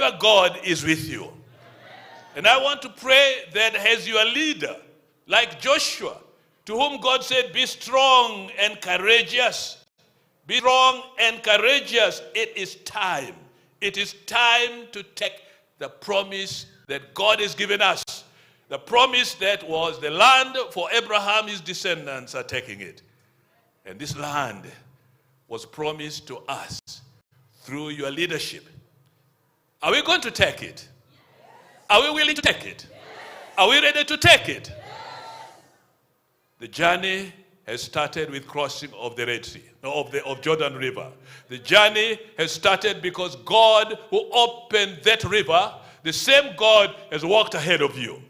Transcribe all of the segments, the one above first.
wherever God is with you. And I want to pray that as your leader, like Joshua, to whom God said, be strong and courageous. Be strong and courageous. It is time. It is time to take the promise that God has given us. The promise that was the land for Abraham, his descendants are taking it. And this land was promised to us through your leadership. Are we going to take it? Are we willing to take it? Are we ready to take it? The journey has started with crossing of the Red Sea, of Jordan River. The journey has started because God who opened that river, the same God has walked ahead of you.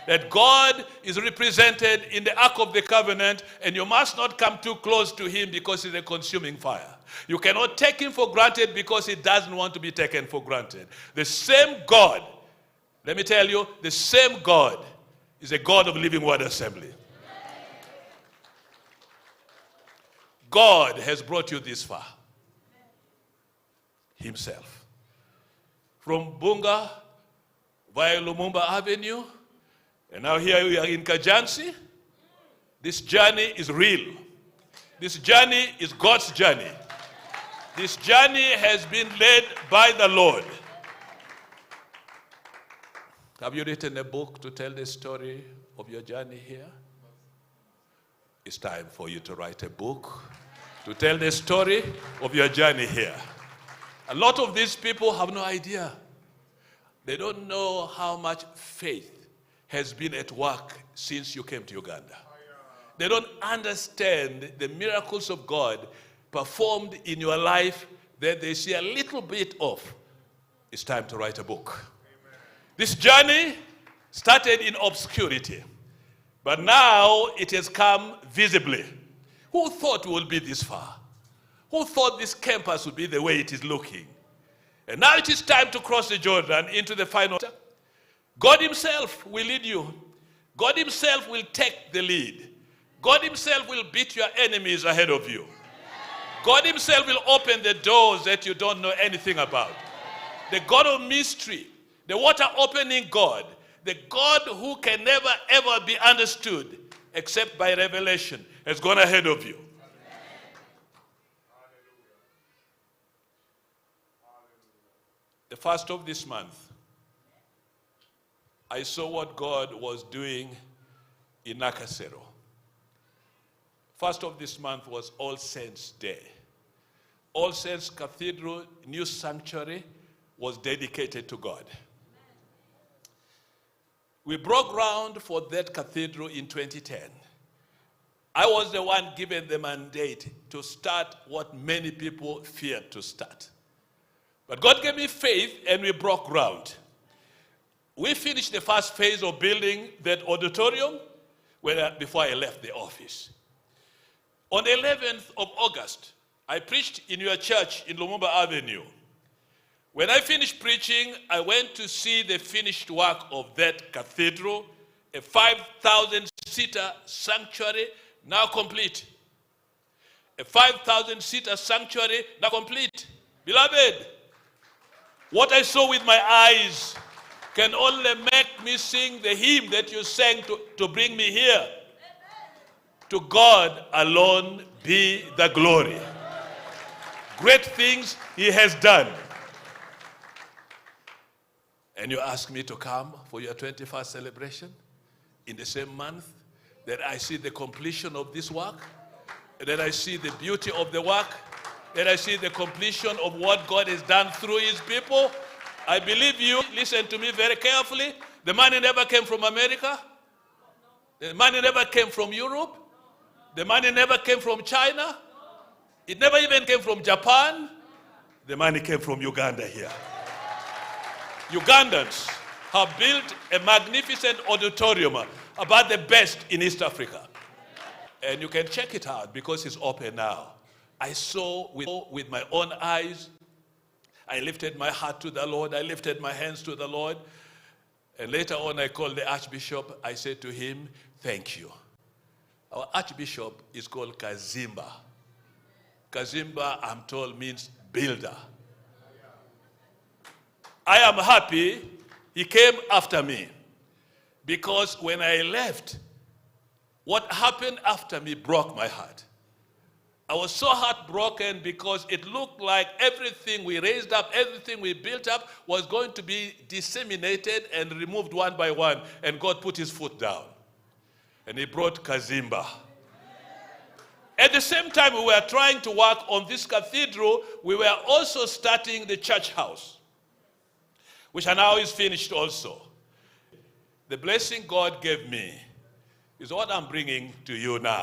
That God is represented in the Ark of the Covenant, and you must not come too close to him because he's a consuming fire. You cannot take him for granted because he doesn't want to be taken for granted. The same God, let me tell you, the same God is a God of Living Word Assembly. God has brought you this far himself. From Bunga via Lumumba Avenue, and now here we are in Kajansi. This journey is real. This journey is God's journey. This journey has been led by the Lord. Have you written a book to tell the story of your journey here? It's time for you to write a book to tell the story of your journey here. A lot of these people have no idea. They don't know how much faith has been at work since you came to Uganda. They don't understand the miracles of God performed in your life that they see a little bit of. It's time to write a book. Amen. This journey started in obscurity, but now it has come visibly. Who thought we would be this far? Who thought this campus would be the way it is looking? And now it is time to cross the Jordan into the final. God himself will lead you. God himself will take the lead. God himself will beat your enemies ahead of you. God himself will open the doors that you don't know anything about. The God of mystery, the water opening God, the God who can never ever be understood except by revelation, has gone ahead of you. The first of this month, I saw what God was doing in Nakasero. First of this month was All Saints Day. All Saints Cathedral, new sanctuary, was dedicated to God. We broke ground for that cathedral in 2010. I was the one given the mandate to start what many people feared to start. But God gave me faith and we broke ground. We finished the first phase of building that auditorium before I left the office. On the 11th of August, I preached in your church in Lumumba Avenue. When I finished preaching, I went to see the finished work of that cathedral, a 5,000-seater sanctuary, now complete. A 5,000-seater sanctuary, now complete. Beloved, what I saw with my eyes can only make me sing the hymn that you sang to bring me here. To God alone be the glory. Great things he has done. And you ask me to come for your 21st celebration in the same month, that I see the completion of this work, that I see the beauty of the work, that I see the completion of what God has done through his people. I believe you. Listen to me very carefully. The money never came from America. The money never came from Europe. The money never came from China. It never even came from Japan. The money came from Uganda here. Ugandans have built a magnificent auditorium, about the best in East Africa. And you can check it out because it's open now. I saw with my own eyes. I lifted my heart to the Lord. I lifted my hands to the Lord. And later on, I called the Archbishop. I said to him, thank you. Our Archbishop is called Kazimba. Kazimba, I'm told, means builder. I am happy he came after me, because when I left, what happened after me broke my heart. I was so heartbroken because it looked like everything we raised up, everything we built up was going to be disseminated and removed one by one, and God put his foot down. And he brought Kazimba. At the same time we were trying to work on this cathedral, we were also starting the church house, which now is finished also. The blessing God gave me is what I'm bringing to you now.